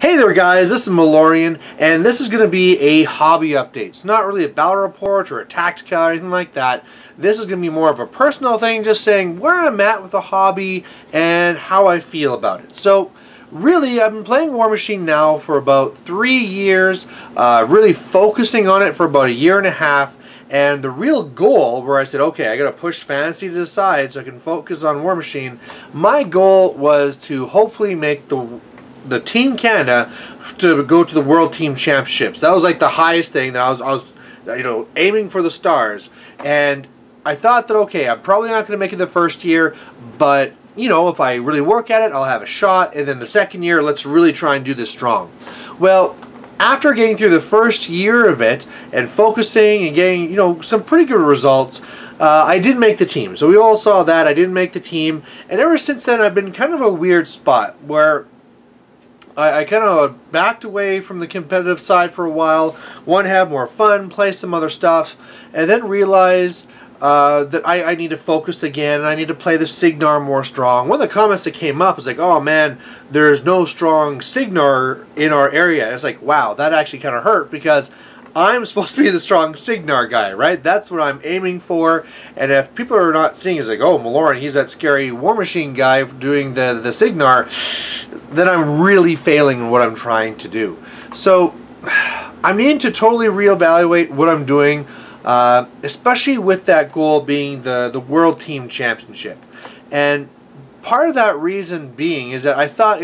Hey there guys, this is Malorian, and this is going to be a hobby update. It's not really a battle report or a tactica or anything like that. This is going to be more of a personal thing, just saying where I'm at with the hobby and how I feel about it. So really, I've been playing War Machine now for about 3 years, really focusing on it for about a year and a half. And the real goal, where I said, okay, I got to push fantasy to the side so I can focus on War Machine, my goal was to hopefully make the Team Canada to go to the World Team Championships. That was like the highest thing that I was aiming for the stars. And I thought that, okay, I'm probably not going to make it the first year, but if I really work at it, I'll have a shot. And then the second year, let's really try and do this strong. Well, after getting through the first year of it and focusing and getting, some pretty good results, I didn't make the team. So we all saw that. I didn't make the team. And ever since then, I've been kind of a weird spot where I kind of backed away from the competitive side for a while, wanted to have more fun, play some other stuff, and then realized that I need to focus again, and I need to play the Signar more strong. One of the comments that came up was like, oh man, there's no strong Signar in our area. And it's like, wow, that actually kind of hurt, because I'm supposed to be the strong Signar guy, right? That's what I'm aiming for. And if people are not seeing, it's like, oh, Malorian, he's that scary War Machine guy doing the Signar, then I'm really failing in what I'm trying to do. So I'm needing to totally reevaluate what I'm doing, especially with that goal being the World Team Championship. And part of that reason being is that I thought,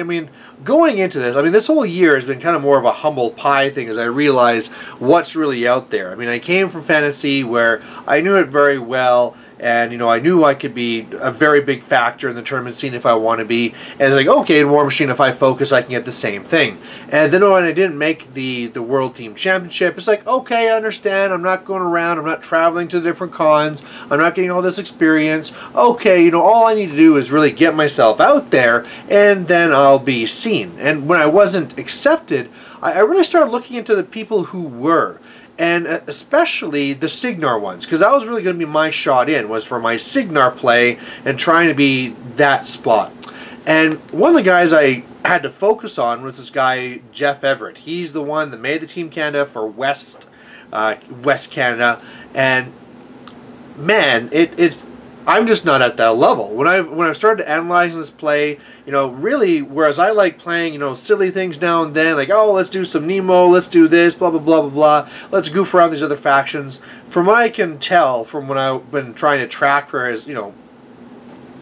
going into this, this whole year has been kind of more of a humble pie thing as I realize what's really out there. I came from fantasy where I knew it very well, and I knew I could be a very big factor in the tournament scene if I want to be. And it's like, okay, in War Machine, if I focus, I can get the same thing. And then when I didn't make the World Team Championship, it's like, okay, I understand. I'm not going around. I'm not traveling to the different cons. I'm not getting all this experience. Okay, all I need to do is really get myself out there, and then I'll be seen. And when I wasn't accepted, I really started looking into the people who were. And especially the Signar ones, because that was really going to be my shot in, was for my Signar play and trying to be that spot. And one of the guys I had to focus on was this guy, Jeff Everett. He's the one that made the Team Canada for West Canada, and man, I'm just not at that level. When I've started analyzing this play, really, whereas I like playing, silly things now and then, like, oh, let's do some Nemo, let's do this, blah, blah, blah, blah, blah, let's goof around these other factions. From what I can tell, from when I've been trying to track for his,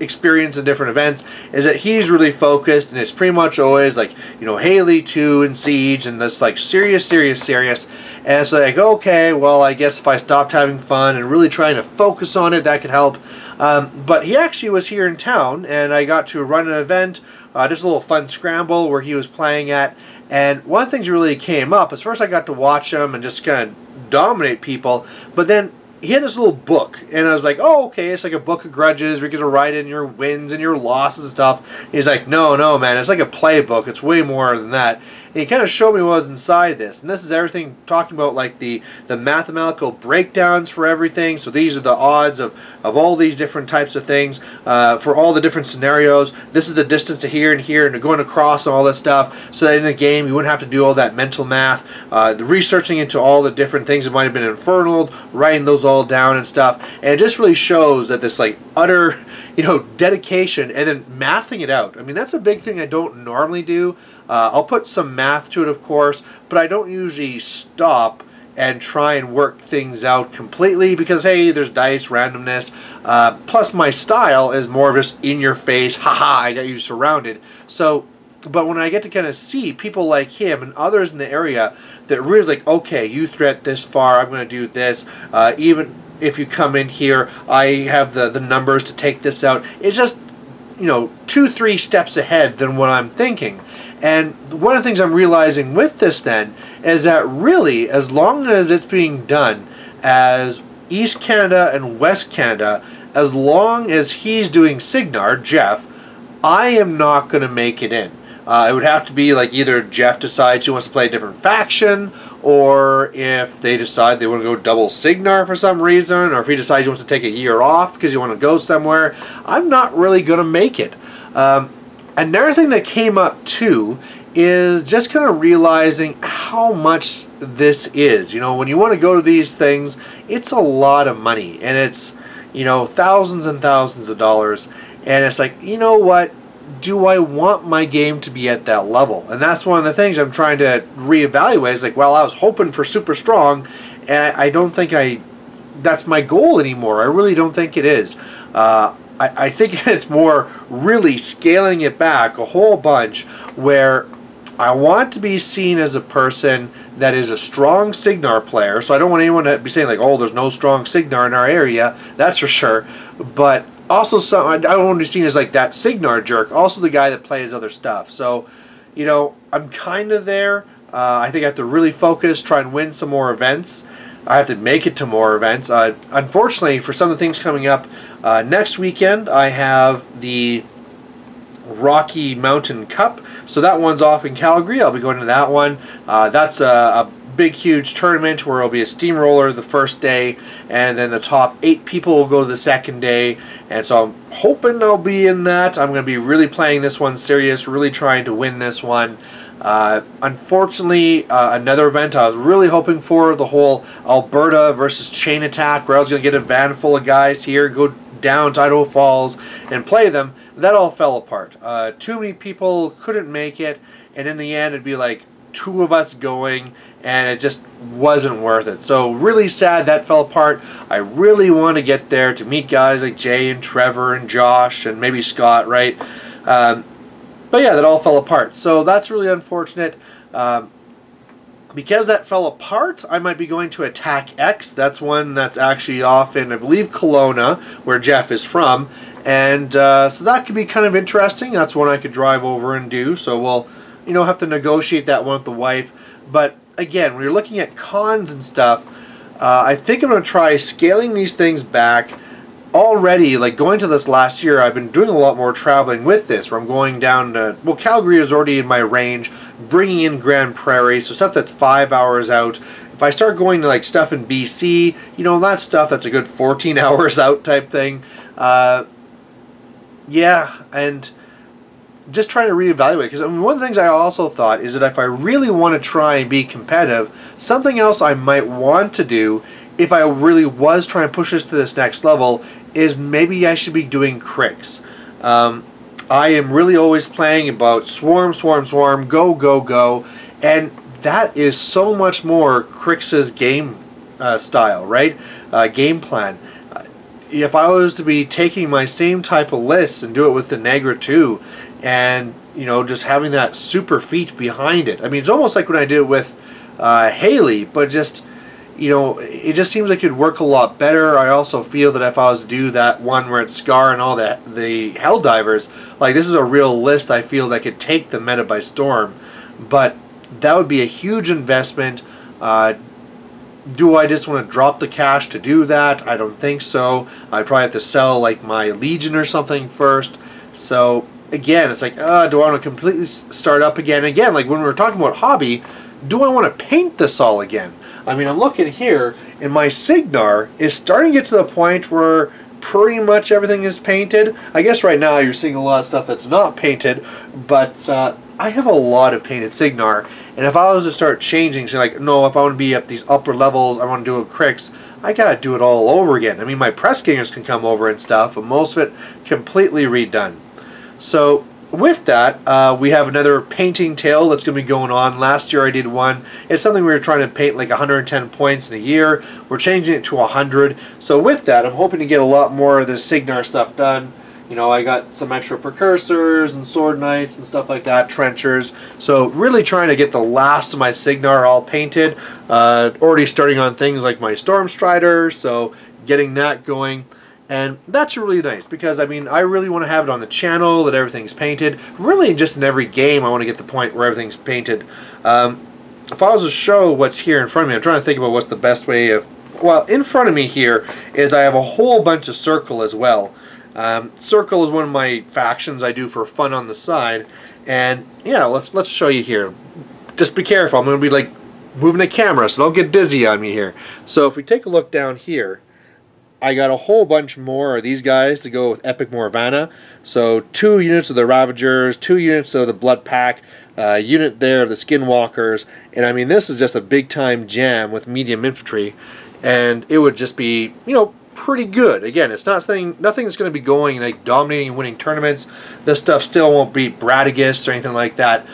experience in different events, is that he's really focused, and it's pretty much always like, Haley 2 and Siege, and that's like serious. And it's like, okay, well, I guess if I stopped having fun and really trying to focus on it, that could help. But he actually was here in town, and I got to run an event, just a little fun scramble where he was playing at. And one of the things that really came up is, first I got to watch him and just kind of dominate people, but then he had this little book, and I was like, oh, okay, it's like a book of grudges where you get to write in your wins and your losses and stuff. He's like, no, man, it's like a playbook. It's way more than that. And he kind of showed me what was inside this. And this is everything talking about like the mathematical breakdowns for everything. So these are the odds of all these different types of things for all the different scenarios. This is the distance to here and here and going across and all this stuff. So that in the game you wouldn't have to do all that mental math. The researching into all the different things that might have been infernal, writing those all down and stuff. And it just really shows that this like utter, dedication and then mathing it out. That's a big thing I don't normally do. I'll put some math to it, of course, but I don't usually stop and try and work things out completely because, hey, there's dice, randomness. Plus, my style is more of just in your face, haha, I got you surrounded. So, but when I get to kind of see people like him and others in the area that really like, okay, you threat this far, I'm going to do this, even if you come in here, I have the numbers to take this out. It's just, 2-3 steps ahead than what I'm thinking. And one of the things I'm realizing with this then is that really, as long as it's being done as East Canada and West Canada, as long as he's doing Signar, Jeff, I am not going to make it in. It would have to be like either Jeff decides he wants to play a different faction, or if they decide they want to go double Signar for some reason, or if he decides he wants to take a year off because he wants to go somewhere, I'm not really going to make it. Another thing that came up too is just kind of realizing how much this is. You know, when you want to go to these things, it's a lot of money, and it's, you know, thousands and thousands of dollars, and it's like, you know what, do I want my game to be at that level? And that's one of the things I'm trying to reevaluate. Is like, well, I was hoping for super strong, and I don't think that's my goal anymore. I really don't think it is. I think it's more really scaling it back a whole bunch, where I want to be seen as a person that is a strong Signar player. So I don't want anyone to be saying like, oh, there's no strong Signar in our area. That's for sure. But also, I don't want to be seen as like that Signar jerk. Also the guy that plays other stuff. So, you know, I'm kind of there. I think I have to really focus, try and win some more events. I have to make it to more events. Unfortunately, for some of the things coming up, next weekend I have the Rocky Mountain Cup, so that one's off in Calgary. I'll be going to that one. That's a big, huge tournament where it'll be a steamroller the first day, and then the top 8 people will go to the second day. And so I'm hoping I'll be in that. I'm going to be really playing this one serious, really trying to win this one. Unfortunately, another event I was really hoping for, the whole Alberta versus Chain Attack, where I was going to get a van full of guys here, go down to Idaho Falls and play them. That all fell apart. Too many people couldn't make it, and in the end it'd be like 2 of us going, and it just wasn't worth it. So really sad that fell apart. I really want to get there to meet guys like Jay and Trevor and Josh and maybe Scott, right? But yeah, that all fell apart. So that's really unfortunate. Because that fell apart, I might be going to Attack X. That's one that's actually off in, I believe, Kelowna, where Jeff is from. And so that could be kind of interesting. That's one I could drive over and do. So we'll, you know, have to negotiate that one with the wife. But again, when you're looking at cons and stuff, I think I'm going to try scaling these things back. Already, like going to this last year, I've been doing a lot more traveling with this, where I'm going down to, well, Calgary is already in my range, bringing in Grand Prairie, so stuff that's 5 hours out. If I start going to like stuff in BC, you know, that stuff that's a good 14 hours out type thing. Yeah, and just trying to reevaluate, because I mean, one of the things I also thought is that if I really want to try and be competitive, something else I might want to do if I really was trying to push this to this next level is maybe I should be doing cricks. I am really always playing about swarm, swarm, swarm, go, go, go, and that is so much more Crix's game style, right? Game plan. If I was to be taking my same type of lists and do it with the Negra 2, and, you know, just having that super feat behind it. I mean, it's almost like when I did it with Haley, but just, you know, it just seems like it'd work a lot better. I also feel that if I was to do that one where it's Scar and all the Helldivers, like, this is a real list I feel that could take the meta by storm. But that would be a huge investment. Do I just want to drop the cash to do that? I don't think so. I'd probably have to sell like my Legion or something first. So again, it's like, do I want to completely start up again? Again, like when we were talking about hobby, do I want to paint this all again? I mean, I'm looking here, and my Signar is starting to get to the point where pretty much everything is painted. I guess right now you're seeing a lot of stuff that's not painted, but I have a lot of painted Signar, and if I was to start changing, say like, no, if I want to be up these upper levels, I want to do a Crix, I gotta do it all over again. I mean, my press gangers can come over and stuff, but most of it completely redone. So with that, we have another painting tale that's going to be going on. Last year I did one. It's something we were trying to paint like 110 points in a year. We're changing it to 100. So with that, I'm hoping to get a lot more of this Signar stuff done. You know, I got some extra precursors and sword knights and stuff like that, trenchers. So really trying to get the last of my Signar all painted. Already starting on things like my Stormstrider, so getting that going. And that's really nice because, I mean, I really want to have it on the channel that everything's painted. Really, just in every game, I want to get the point where everything's painted. If I was to show what's here in front of me, I'm trying to think about what's the best way of... Well, in front of me here is I have a whole bunch of Circle as well. Circle is one of my factions I do for fun on the side. And, yeah, let's show you here. Just be careful. I'm going to be, like, moving the camera, so don't get dizzy on me here. So if we take a look down here, I got a whole bunch more of these guys to go with Epic Morvana. So 2 units of the Ravagers, 2 units of the Blood Pack. unit there of the Skinwalkers, and I mean this is just a big time jam with medium infantry, and it would just be, you know, pretty good. Again, it's not saying nothing's going to be going like dominating and winning tournaments. This stuff still won't beat Bradagus or anything like that,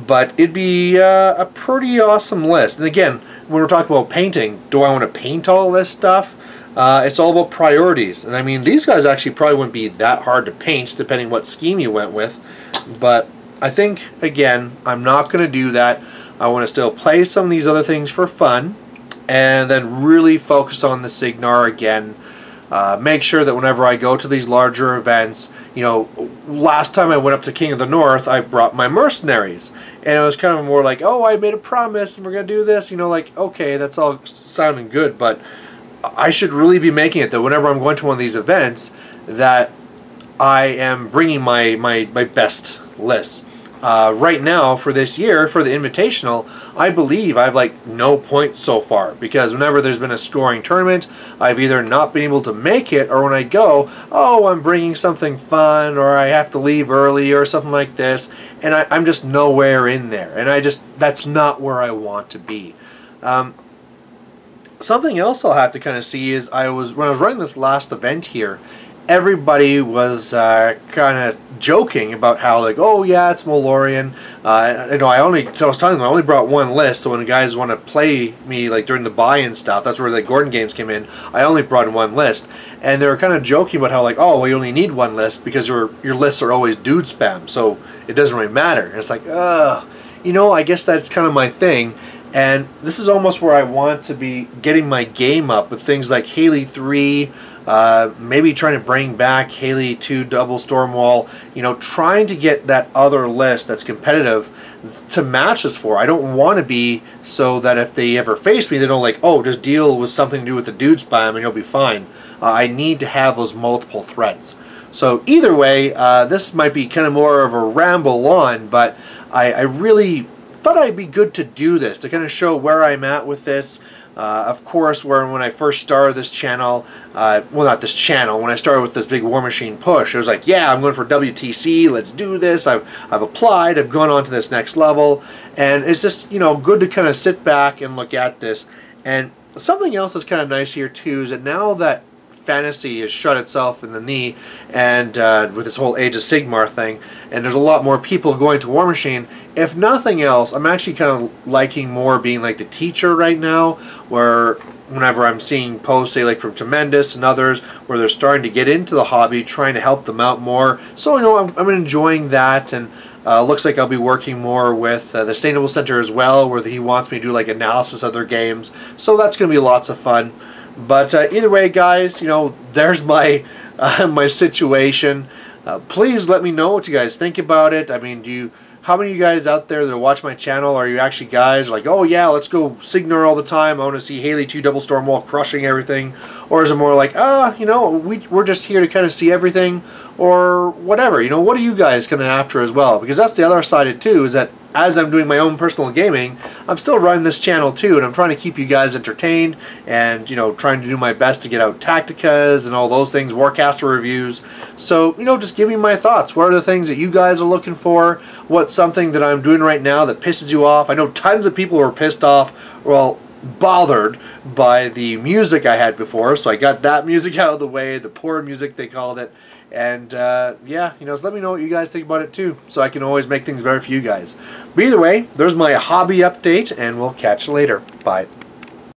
but it'd be a pretty awesome list. And again, when we're talking about painting, do I want to paint all this stuff? It's all about priorities, and I mean these guys actually probably wouldn't be that hard to paint depending what scheme you went with, but I think again I'm not going to do that. I want to still play some of these other things for fun, and then really focus on the Signar again. Make sure that whenever I go to these larger events, you know, last time I went up to King of the North, I brought my mercenaries, and it was kind of more like, oh, I made a promise and we're gonna do this, you know, like, okay, that's all sounding good, but I should really be making it that whenever I'm going to one of these events, that I am bringing my best lists. Right now, for this year, for the Invitational, I believe I have like no points so far, because whenever there's been a scoring tournament, I've either not been able to make it, or when I go, oh, I'm bringing something fun, or I have to leave early, or something like this, and I'm just nowhere in there, and that's not where I want to be. Something else I'll have to kind of see is when I was running this last event here, everybody was kind of joking about how, like, oh yeah, it's Malorian. You know, I was telling them I only brought one list, so when guys want to play me like during the buy-in stuff, that's where the Gordon games came in. I only brought one list, and they were kind of joking about how, like, oh, well, you only need one list because your lists are always dude spam, so it doesn't really matter. And it's like, you know, I guess that's kind of my thing. And this is almost where I want to be getting my game up with things like Haley 3, maybe trying to bring back Haley 2 Double Stormwall, you know, trying to get that other list that's competitive to match us for. I don't want to be so that if they ever face me, they don't like, oh, just deal with something to do with the dude spam and you'll be fine. I need to have those multiple threats. So either way, this might be kind of more of a ramble on, but I really thought I'd be good to do this, to kind of show where I'm at with this. Of course, when I first started this channel, well, not this channel, when I started with this big War Machine push, it was like, yeah, I'm going for WTC, let's do this, I've applied, I've gone on to this next level, and it's just, you know, good to kind of sit back and look at this. And something else that's kind of nice here, too, is that now that Fantasy has shot itself in the knee, and with this whole Age of Sigmar thing, and there's a lot more people going to War Machine, if nothing else, I'm actually kind of liking more being like the teacher right now, where whenever I'm seeing posts, say like from Tremendous and others, where they're starting to get into the hobby, trying to help them out more. So, you know, I'm enjoying that, and looks like I'll be working more with the Sustainable Center as well, where he wants me to do like analysis of their games. So that's going to be lots of fun. But either way, guys, you know, there's my my situation. Please let me know what you guys think about it. I mean, how many of you guys out there that watch my channel are you actually guys like, oh yeah, let's go Signar all the time, I want to see Haley 2 Double Stormwall crushing everything? Or is it more like, you know, we're just here to kind of see everything, or whatever? You know, what are you guys kind of after as well? Because that's the other side of it too, is that as I'm doing my own personal gaming, I'm still running this channel too, and I'm trying to keep you guys entertained, and, you know, trying to do my best to get out Tacticas and all those things, Warcaster reviews. So, you know, just give me my thoughts. What are the things that you guys are looking for? What's something that I'm doing right now that pisses you off? I know tons of people were pissed off, well, bothered by the music I had before, so I got that music out of the way, the poor music they called it. And yeah, you know, so let me know what you guys think about it too, so I can always make things better for you guys. But either way, there's my hobby update, and we'll catch you later. Bye.